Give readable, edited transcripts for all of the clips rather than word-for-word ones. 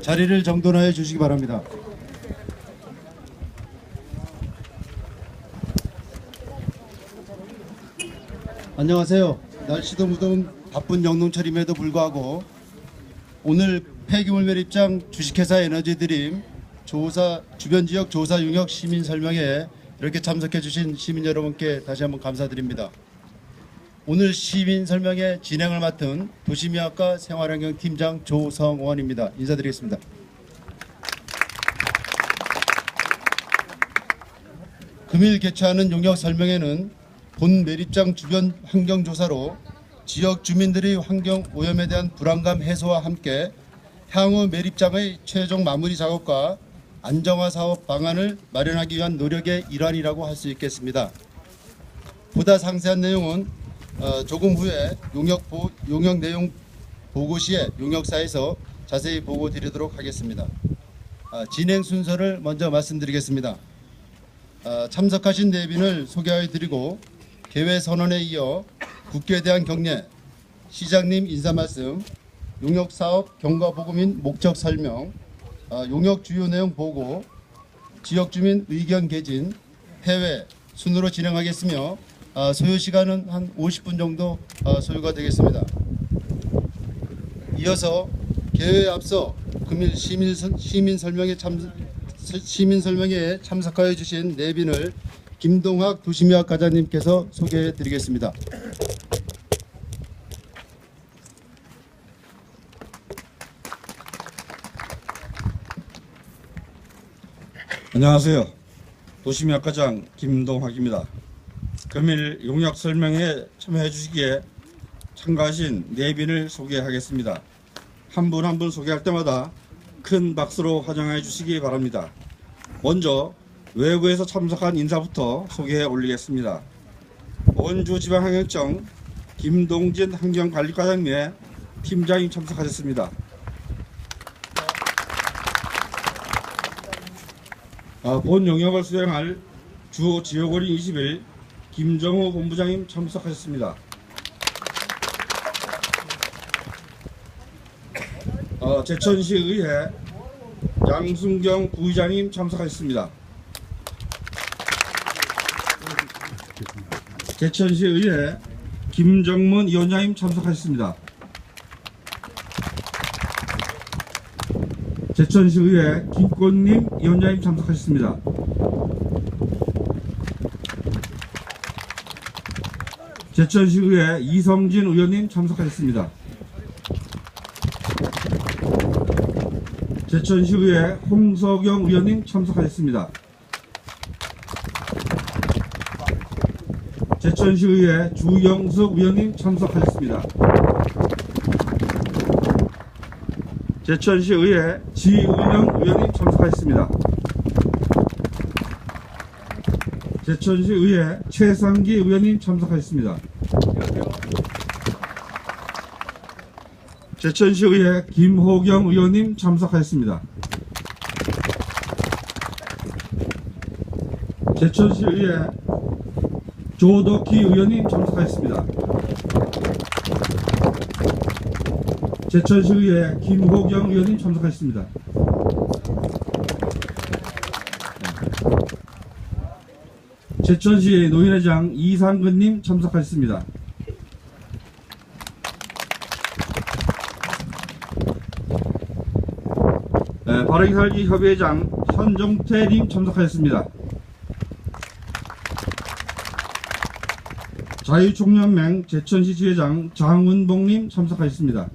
자리를 정돈하여 주시기 바랍니다. 안녕하세요. 날씨도 무더운 바쁜 영농철임에도 불구하고 오늘 폐기물 매립장 주식회사 에너지드림 주변 지역 조사 용역 시민 설명회에 이렇게 참석해 주신 시민 여러분께 다시 한번 감사드립니다. 오늘 시민 설명회 진행을 맡은 도시미화과 생활환경 팀장 조성원입니다. 인사드리겠습니다. 금일 개최하는 용역 설명회는 본 매립장 주변 환경 조사로 지역 주민들의 환경 오염에 대한 불안감 해소와 함께 향후 매립장의 최종 마무리 작업과 안정화 사업 방안을 마련하기 위한 노력의 일환이라고 할 수 있겠습니다. 보다 상세한 내용은 조금 후에 용역 내용 보고 시에 용역사에서 자세히 보고 드리도록 하겠습니다. 진행 순서를 먼저 말씀드리겠습니다. 참석하신 내빈을 소개해 드리고 개회 선언에 이어 국회에 대한 격려, 시장님 인사 말씀, 용역사업 경과 보고 및 목적 설명, 용역 주요 내용 보고, 지역주민 의견 개진, 회회 순으로 진행하겠으며 소요 시간은 한 50분 정도 소요가 되겠습니다. 이어서 개회에 앞서 금일 시민 설명회에 참석하여 주신 내빈을 김동학 도시미화 과장님께서 소개해 드리겠습니다. 안녕하세요. 도시미화과장 김동학입니다. 금일 용역 설명회에 참여해 주시기에 참가하신 내빈을 소개하겠습니다. 한 분 한 분 소개할 때마다 큰 박수로 환영해 주시기 바랍니다. 먼저 외부에서 참석한 인사부터 소개해 올리겠습니다. 원주지방환경청 김동진 환경관리과장님의 팀장님 참석하셨습니다. 본 용역을 수행할 주 지역원인 20일 김정호 본부장님 참석하셨습니다. 제천시의회 양순경 부의장님 참석하셨습니다. 제천시의회 김정문 위원장님 참석하셨습니다. 제천시의회 김권님 위원장님 참석하셨습니다. 제천시의회 이성진 의원님 참석하셨습니다. 제천시의회 홍석영 의원님 참석하셨습니다. 제천시의회 주영숙 의원님 참석하셨습니다. 제천시의회 지은영 의원님 참석하셨습니다. 제천시의회 최상기 의원님 참석하셨습니다. 제천시의회 김호경 의원님 참석하셨습니다. 제천시의회 조덕희 의원님 참석하셨습니다. 제천시의회 김호경 의원님 참석하셨습니다. 제천시의 노인회장 이상근님 참석하셨습니다. 바르게 살기 협의회장 현종태님 참석하셨습니다. 자유총연맹 제천시 지회장 장은봉님 참석하셨습니다.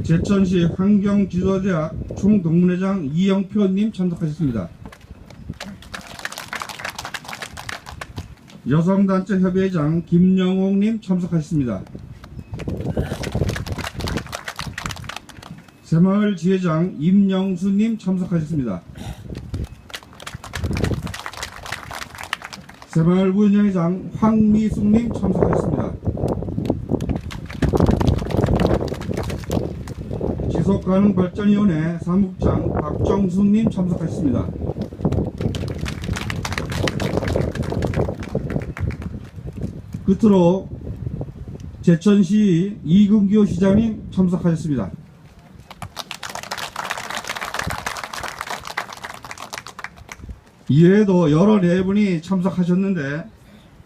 제천시 환경지도대학 총동문회장 이영표님 참석하셨습니다. 여성단체 협의회장 김영옥님 참석하셨습니다. 새마을 지회장 임영수님 참석하셨습니다. 새마을 부위원장회장 황미숙님 참석하셨습니다. 지속가능발전위원회 사무국장 박정수님 참석하셨습니다. 끝으로 제천시 이근규 시장님 참석하셨습니다. 이외에도 여러 네 분이 참석하셨는데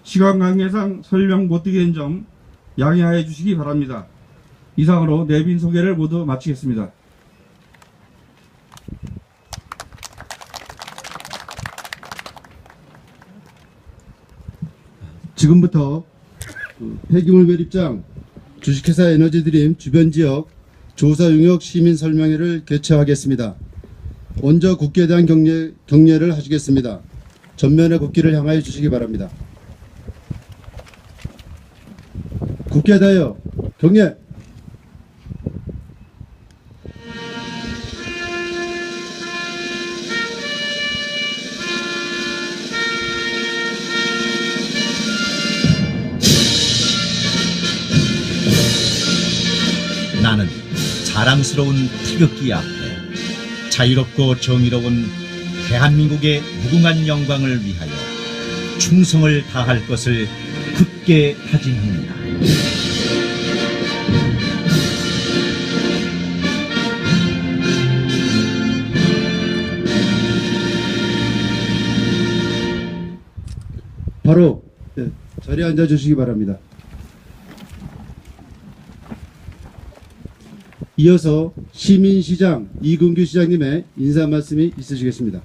시간 관계상 설명 못드리는 점 양해하여 주시기 바랍니다. 이상으로 내빈 소개를 모두 마치겠습니다. 지금부터 폐기물 매립장 주식회사 에너지드림 주변 지역 조사 용역 시민 설명회를 개최하겠습니다. 먼저 국기에 대한 경례를 하시겠습니다. 전면에 국기를 향하여 주시기 바랍니다. 국기에 대하여 경례. 나는 자랑스러운 태극기 앞에 자유롭고 정의로운 대한민국의 무궁한 영광을 위하여 충성을 다할 것을 굳게 다짐합니다. 바로 자리에 앉아 주시기 바랍니다. 이어서 시민시장 이근규 시장님의 인사 말씀이 있으시겠습니다.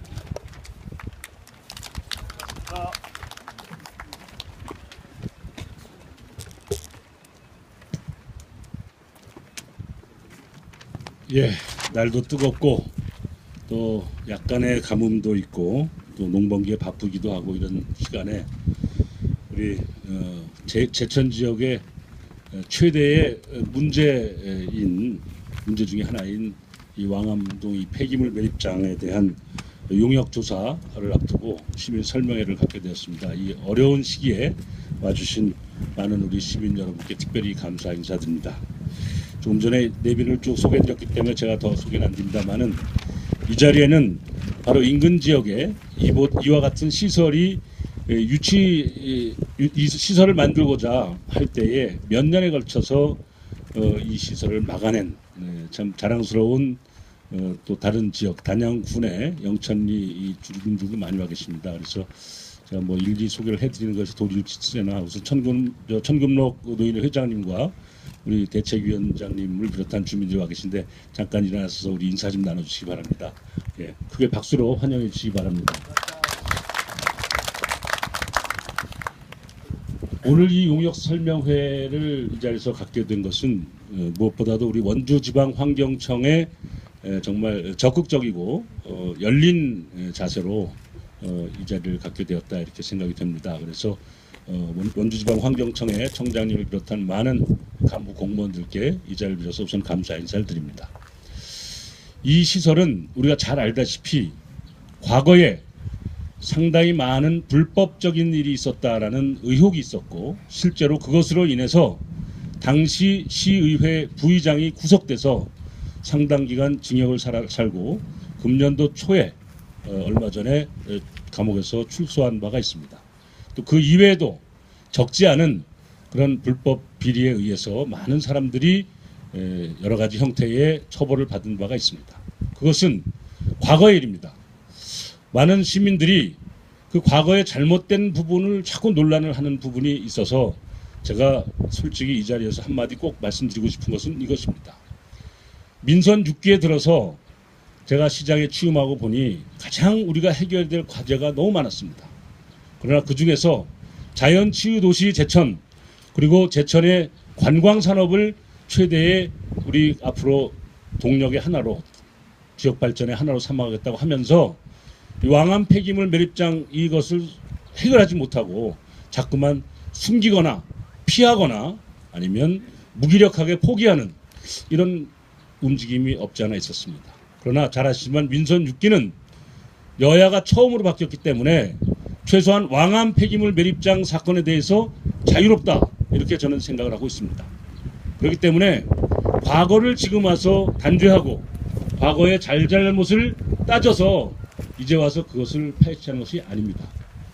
예, 날도 뜨겁고 또 약간의 가뭄도 있고 또 농번기에 바쁘기도 하고 이런 시간에 우리 제천 지역의 최대의 문제 중에 하나인 이 왕암동 이 폐기물 매립장에 대한 용역 조사를 앞두고 시민 설명회를 갖게 되었습니다. 이 어려운 시기에 와주신 많은 우리 시민 여러분께 특별히 감사 인사드립니다. 조금 전에 내빈을 쭉 소개해드렸기 때문에 제가 더 소개는 안 드립니다만은 이 자리에는 바로 인근 지역에 이와 같은 시설이 이 시설을 만들고자 할 때에 몇 년에 걸쳐서 이 시설을 막아낸 참 자랑스러운 또 다른 지역 단양군의 영천리 이 주민들도 많이 와 계십니다. 그래서 제가 뭐 일일이 소개를 해드리는 것이 도리일치세나 우선 천금록 노인회 회장님과 우리 대책위원장님을 비롯한 주민들이 와 계신데 잠깐 일어나서 우리 인사 좀 나눠주시기 바랍니다. 예, 크게 박수로 환영해 주시기 바랍니다. 오늘 이 용역 설명회를 이 자리에서 갖게 된 것은 무엇보다도 우리 원주지방환경청의 정말 적극적이고 열린 자세로 이 자리를 갖게 되었다 이렇게 생각이 됩니다. 그래서 원주지방환경청의 청장님을 비롯한 많은 간부 공무원들께 이 자리를 빌어서 우선 감사 인사를 드립니다. 이 시설은 우리가 잘 알다시피 과거에 상당히 많은 불법적인 일이 있었다라는 의혹이 있었고 실제로 그것으로 인해서 당시 시의회 부의장이 구속돼서 상당 기간 징역을 살고 금년도 초에 얼마 전에 감옥에서 출소한 바가 있습니다. 또 그 이외에도 적지 않은 그런 불법 비리에 의해서 많은 사람들이 여러 가지 형태의 처벌을 받은 바가 있습니다. 그것은 과거의 일입니다. 많은 시민들이 그 과거의 잘못된 부분을 자꾸 논란을 하는 부분이 있어서 제가 솔직히 이 자리에서 한마디 꼭 말씀드리고 싶은 것은 이것입니다. 민선 6기에 들어서 제가 시장에 취임하고 보니 가장 우리가 해결해야 될 과제가 너무 많았습니다. 그러나 그중에서 자연치유도시 제천 그리고 제천의 관광산업을 최대의 우리 앞으로 동력의 하나로 지역발전의 하나로 삼아가겠다고 하면서 이 왕암 폐기물 매립장 이것을 해결하지 못하고 자꾸만 숨기거나 피하거나 아니면 무기력하게 포기하는 이런 움직임이 없지 않아 있었습니다. 그러나 잘 아시지만 민선 6기는 여야가 처음으로 바뀌었기 때문에 최소한 왕암 폐기물 매립장 사건에 대해서 자유롭다 이렇게 저는 생각을 하고 있습니다. 그렇기 때문에 과거를 지금 와서 단죄하고 과거의 잘잘못을 따져서 이제 와서 그것을 파헤치는 것이 아닙니다.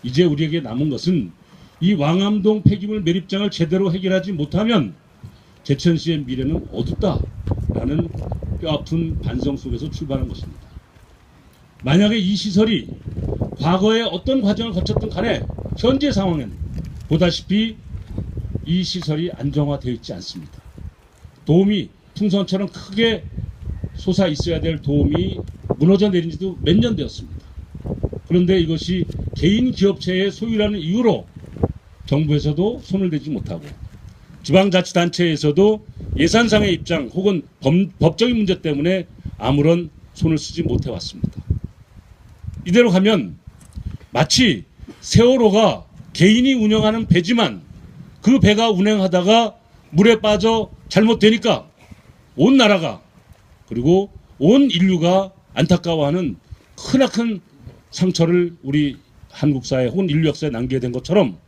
이제 우리에게 남은 것은 이 왕암동 폐기물 매립장을 제대로 해결하지 못하면 제천시의 미래는 어둡다라는 뼈아픈 반성 속에서 출발한 것입니다. 만약에 이 시설이 과거에 어떤 과정을 거쳤든 간에 현재 상황에는 보다시피 이 시설이 안정화되어 있지 않습니다. 도움이 풍선처럼 크게 솟아 있어야 될 도움이 무너져 내린 지도 몇 년 되었습니다. 그런데 이것이 개인 기업체의 소유라는 이유로 정부에서도 손을 대지 못하고 지방자치단체에서도 예산상의 입장 혹은 법적인 문제 때문에 아무런 손을 쓰지 못해왔습니다. 이대로 가면 마치 세월호가 개인이 운영하는 배지만 그 배가 운행하다가 물에 빠져 잘못되니까 온 나라가 그리고 온 인류가 안타까워하는 크나큰 상처를 우리 한국 사회 혹은 인류 역사에 남기게 된 것처럼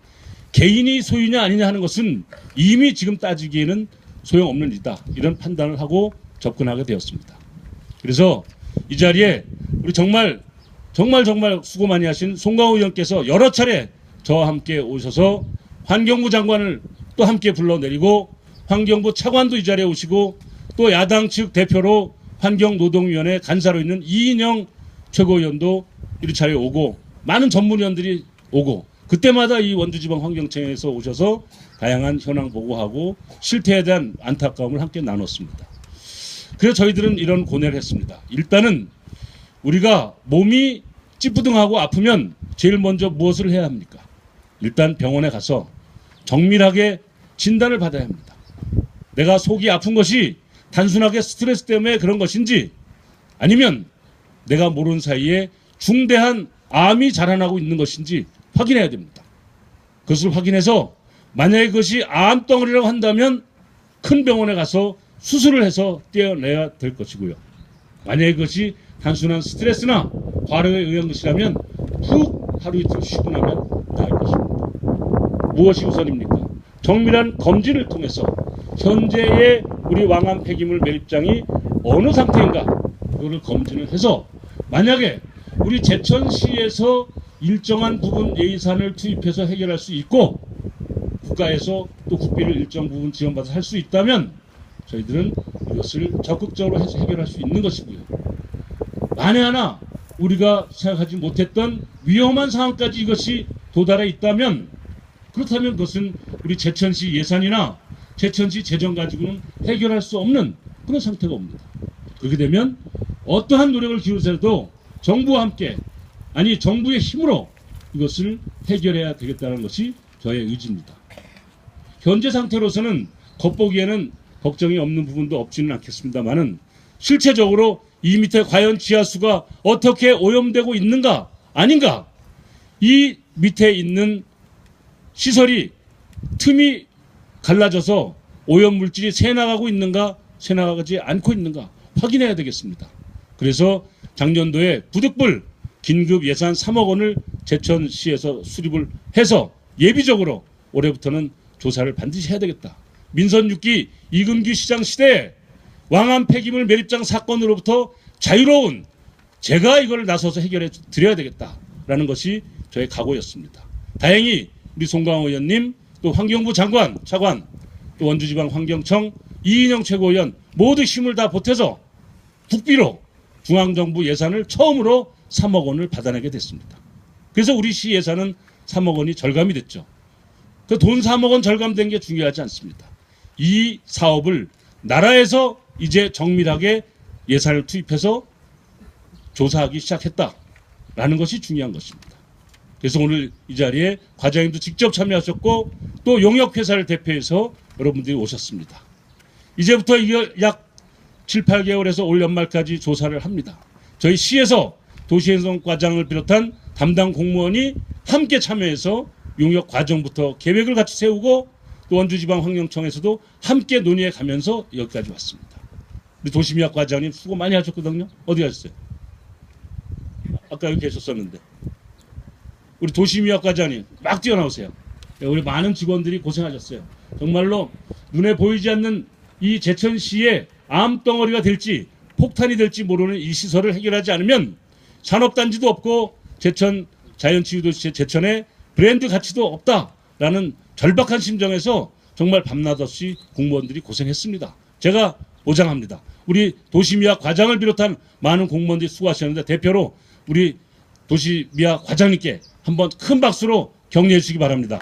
개인이 소유냐 아니냐 하는 것은 이미 지금 따지기에는 소용없는 일이다. 이런 판단을 하고 접근하게 되었습니다. 그래서 이 자리에 우리 정말 수고 많이 하신 송강호 의원께서 여러 차례 저와 함께 오셔서 환경부 장관을 또 함께 불러내리고 환경부 차관도 이 자리에 오시고 또 야당 측 대표로 환경노동위원회 간사로 있는 이인영 최고위원도 이 자리에 오고 많은 전문위원들이 오고 그때마다 이 원주지방환경청에서 오셔서 다양한 현황 보고하고 실태에 대한 안타까움을 함께 나눴습니다. 그래서 저희들은 이런 고뇌를 했습니다. 일단은 우리가 몸이 찌뿌둥하고 아프면 제일 먼저 무엇을 해야 합니까? 일단 병원에 가서 정밀하게 진단을 받아야 합니다. 내가 속이 아픈 것이 단순하게 스트레스 때문에 그런 것인지 아니면 내가 모르는 사이에 중대한 암이 자라나고 있는 것인지 확인해야 됩니다. 그것을 확인해서 만약에 그것이 암덩어리라고 한다면 큰 병원에 가서 수술을 해서 떼어내야 될 것이고요. 만약에 그것이 단순한 스트레스나 과로에 의한 것이라면 푹 하루 이틀 쉬고 나면 나을 것입니다. 무엇이 우선입니까? 정밀한 검진을 통해서 현재의 우리 왕암 폐기물 매립장이 어느 상태인가 그거를 검진을 해서 만약에 우리 제천시에서 일정한 부분 예산을 투입해서 해결할 수 있고 국가에서 또 국비를 일정 부분 지원받아서 할 수 있다면 저희들은 이것을 적극적으로 해서 해결할 수 있는 것이고요. 만에 하나 우리가 생각하지 못했던 위험한 상황까지 이것이 도달해 있다면 그렇다면 그것은 우리 제천시 예산이나 제천시 재정 가지고는 해결할 수 없는 그런 상태가 옵니다. 그렇게 되면 어떠한 노력을 기울여도 정부와 함께 아니 정부의 힘으로 이것을 해결해야 되겠다는 것이 저의 의지입니다. 현재 상태로서는 겉보기에는 걱정이 없는 부분도 없지는 않겠습니다만은 실체적으로 이 밑에 과연 지하수가 어떻게 오염되고 있는가 아닌가 이 밑에 있는 시설이 틈이 갈라져서 오염물질이 새나가고 있는가 새나가지 않고 있는가 확인해야 되겠습니다. 그래서 작년도에 부득불 긴급 예산 3억 원을 제천시에서 수립을 해서 예비적으로 올해부터는 조사를 반드시 해야 되겠다. 민선 6기 이금규 시장 시대에 왕암 폐기물 매립장 사건으로부터 자유로운 제가 이걸 나서서 해결해 드려야 되겠다라는 것이 저의 각오였습니다. 다행히 우리 송강호 의원님 또 환경부 장관, 차관 또 원주지방환경청 이인영 최고위원 모두 힘을 다 보태서 국비로 중앙정부 예산을 처음으로 3억 원을 받아내게 됐습니다. 그래서 우리 시 예산은 3억 원이 절감이 됐죠. 그 돈 3억 원 절감된 게 중요하지 않습니다. 이 사업을 나라에서 이제 정밀하게 예산을 투입해서 조사하기 시작했다라는 것이 중요한 것입니다. 그래서 오늘 이 자리에 과장님도 직접 참여하셨고 또 용역회사를 대표해서 여러분들이 오셨습니다. 이제부터 약 7, 8개월에서 올 연말까지 조사를 합니다. 저희 시에서 도시행정과장을 비롯한 담당 공무원이 함께 참여해서 용역 과정부터 계획을 같이 세우고 또 원주지방환경청에서도 함께 논의해 가면서 여기까지 왔습니다. 우리 도시미화 과장님 수고 많이 하셨거든요. 어디 가셨어요? 아까 여기 계셨었는데. 우리 도시미화 과장님 막 뛰어나오세요. 우리 많은 직원들이 고생하셨어요. 정말로 눈에 보이지 않는 이 제천시의 암덩어리가 될지 폭탄이 될지 모르는 이 시설을 해결하지 않으면 산업단지도 없고 제천 자연치유도시 제천에 브랜드 가치도 없다라는 절박한 심정에서 정말 밤낮 없이 공무원들이 고생했습니다. 제가 보장합니다. 우리 도시미화 과장을 비롯한 많은 공무원들이 수고하셨는데 대표로 우리 도시미화 과장님께 한번 큰 박수로 격려해 주시기 바랍니다.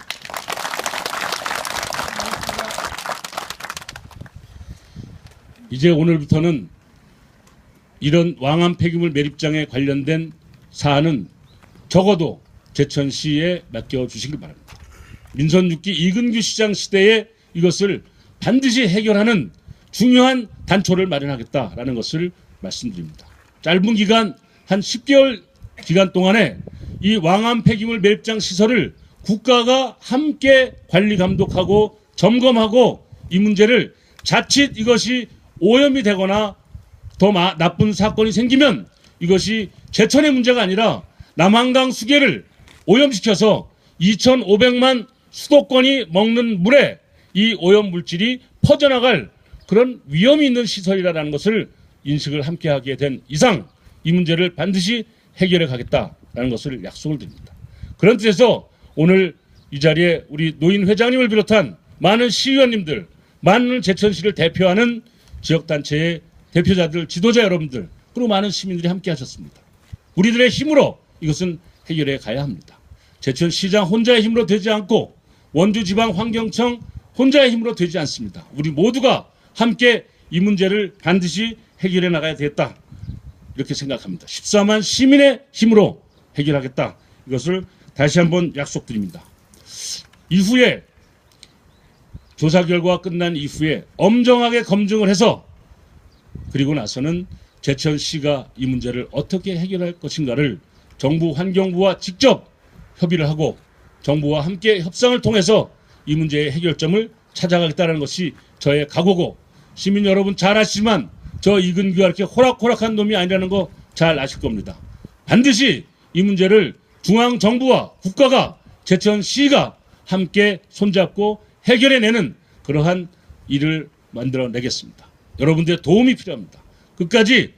이제 오늘부터는 이런 왕안 폐기물 매립장에 관련된 사안은 적어도 제천시에 맡겨주시길 바랍니다. 민선 6기 이근규 시장 시대에 이것을 반드시 해결하는 중요한 단초를 마련하겠다라는 것을 말씀드립니다. 짧은 기간 한 10개월 기간 동안에 이 왕안 폐기물 매립장 시설을 국가가 함께 관리 감독하고 점검하고 이 문제를 자칫 이것이 오염이 되거나 더 나쁜 사건이 생기면 이것이 제천의 문제가 아니라 남한강 수계를 오염시켜서 2,500만 수도권이 먹는 물에 이 오염 물질이 퍼져나갈 그런 위험이 있는 시설이라는 것을 인식을 함께 하게 된 이상 이 문제를 반드시 해결해 가겠다라는 것을 약속을 드립니다. 그런 뜻에서 오늘 이 자리에 우리 노인 회장님을 비롯한 많은 시의원님들, 많은 제천시를 대표하는 지역단체의 대표자들, 지도자 여러분들, 그리고 많은 시민들이 함께 하셨습니다. 우리들의 힘으로 이것은 해결해 가야 합니다. 제천시장 혼자의 힘으로 되지 않고 원주지방환경청 혼자의 힘으로 되지 않습니다. 우리 모두가 함께 이 문제를 반드시 해결해 나가야 되겠다. 이렇게 생각합니다. 14만 시민의 힘으로 해결하겠다. 이것을 다시 한번 약속드립니다. 이후에 조사 결과가 끝난 이후에 엄정하게 검증을 해서 그리고 나서는 제천시가 이 문제를 어떻게 해결할 것인가를 정부 환경부와 직접 협의를 하고 정부와 함께 협상을 통해서 이 문제의 해결점을 찾아가겠다는 것이 저의 각오고 시민 여러분 잘 아시지만 저 이근규가 이렇게 호락호락한 놈이 아니라는 거 잘 아실 겁니다. 반드시 이 문제를 중앙정부와 국가가 제천시가 함께 손잡고 해결해내는 그러한 일을 만들어내겠습니다. 여러분들의 도움이 필요합니다. 끝까지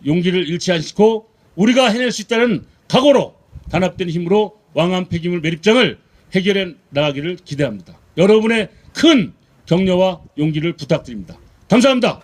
용기를 잃지 않고 우리가 해낼 수 있다는 각오로 단합된 힘으로 왕안 폐기물 매립장을 해결해 나가기를 기대합니다. 여러분의 큰 격려와 용기를 부탁드립니다. 감사합니다.